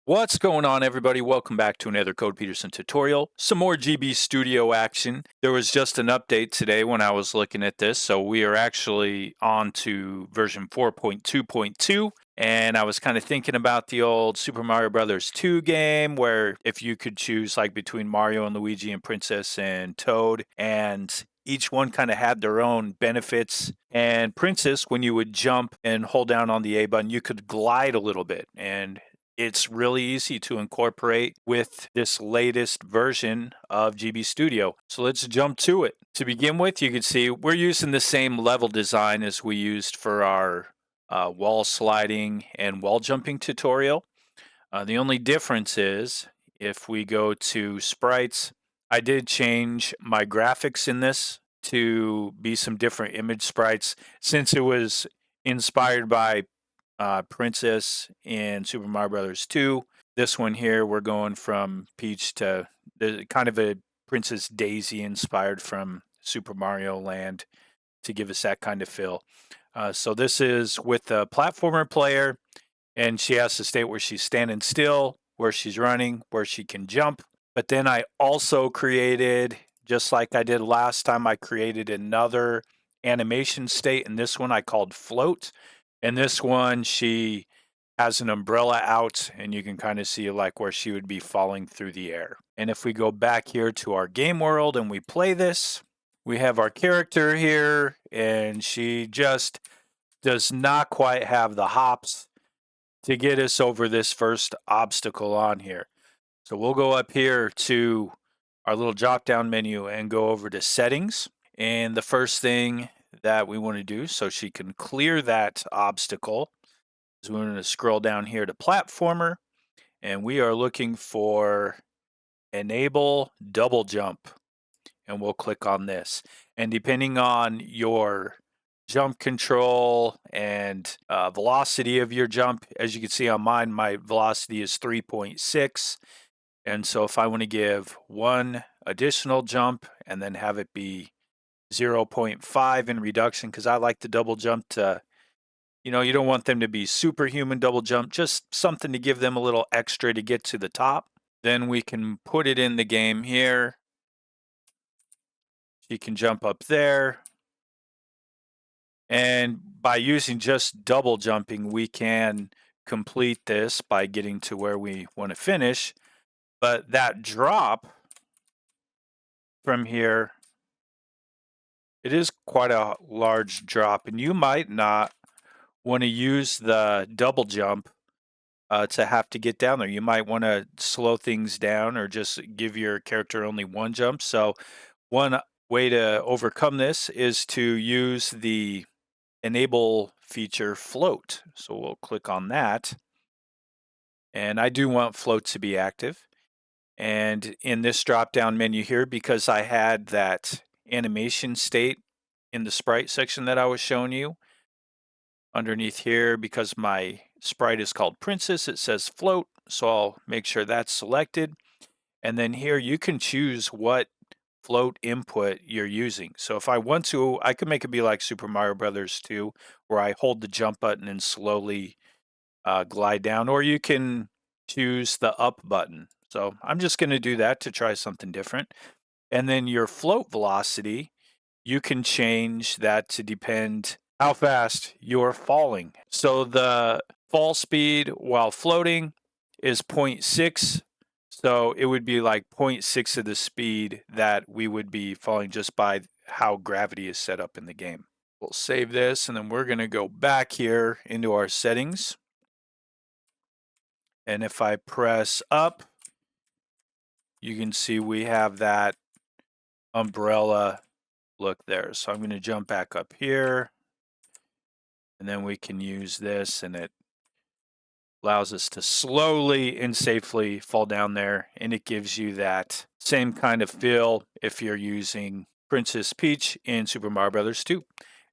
What's going on, everybody? Welcome back to another Code Peterson tutorial. Some more GB Studio action. There was just an update today when I was looking at this, so we are actually on to version 4.2.2. And I was kind of thinking about the old Super Mario Brothers 2 game, where if you could choose like between Mario and Luigi and Princess and Toad, and each one kind of had their own benefits. And Princess, when you would jump and hold down on the A button, you could glide a little bit. And it's really easy to incorporate with this latest version of GB Studio. So let's jump to it. To begin with, you can see we're using the same level design as we used for our wall sliding and wall jumping tutorial. The only difference is if we go to sprites, I did change my graphics in this to be some different image sprites since it was inspired by Princess in Super Mario Brothers 2. This one here, we're going from Peach to the kind of a Princess Daisy inspired from Super Mario Land to give us that kind of feel. So this is with the platformer player, and she has to state where she's standing still, where she's running, where she can jump. But then I also created, just like I did last time, I created another animation state, and this one I called float. And this one, she has an umbrella out, and you can kind of see like where she would be falling through the air. And if we go back here to our game world and we play this, we have our character here, and she just does not quite have the hops to get us over this first obstacle on here. So we'll go up here to our little drop down menu and go over to settings. And the first thing that we want to do so she can clear that obstacle is we're going to scroll down here to platformer, and we are looking for enable double jump, and we'll click on this. And depending on your jump control and velocity of your jump, as you can see on mine, my velocity is 3.6. And so if I want to give one additional jump and then have it be 0.5 in reduction, because I like the double jump to, you don't want them to be superhuman double jump, just something to give them a little extra to get to the top. Then we can put it in the game here. She can jump up there. And by using just double jumping, we can complete this by getting to where we want to finish. But that drop from here, it is quite a large drop, and you might not want to use the double jump to have to get down there. You might want to slow things down or just give your character only one jump. So one way to overcome this is to use the enable feature float. So we'll click on that. And I do want float to be active. And in this drop down menu here, because I had that animation state in the sprite section that I was showing you, underneath here, because my sprite is called Princess, it says float. So I'll make sure that's selected. And then here you can choose what float input you're using. So if I want to, I could make it be like Super Mario Brothers 2, where I hold the jump button and slowly glide down, or you can choose the up button. So I'm just going to do that to try something different. And then your float velocity, you can change that to depend how fast you're falling. So the fall speed while floating is 0.6. So it would be like 0.6 of the speed that we would be falling just by how gravity is set up in the game. We'll save this, and then we're going to go back here into our settings. And if I press up, you can see we have that umbrella look there. So I'm going to jump back up here, and then we can use this, and it allows us to slowly and safely fall down there, and it gives you that same kind of feel if you're using Princess Peach in Super Mario Brothers 2.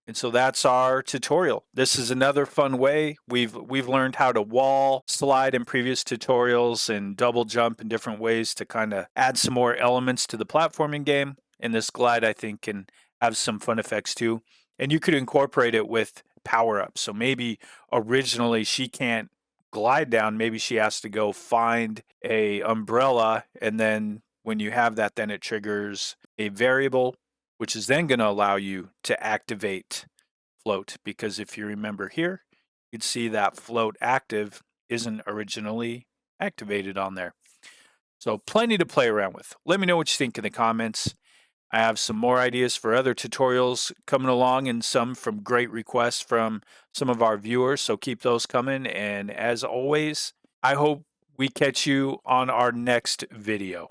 And so that's our tutorial. This is another fun way. We've learned how to wall slide in previous tutorials and double jump in different ways to kind of add some more elements to the platforming game. And this glide, I think, can have some fun effects too. And you could incorporate it with power-ups. So maybe originally she can't glide down, maybe she has to go find a umbrella, and then when you have that, then it triggers a variable, which is then going to allow you to activate float, because if you remember here, you'd see that float active isn't originally activated on there. So plenty to play around with. Let me know what you think in the comments. I have some more ideas for other tutorials coming along, and some from great requests from some of our viewers, so keep those coming. And as always, I hope we catch you on our next video.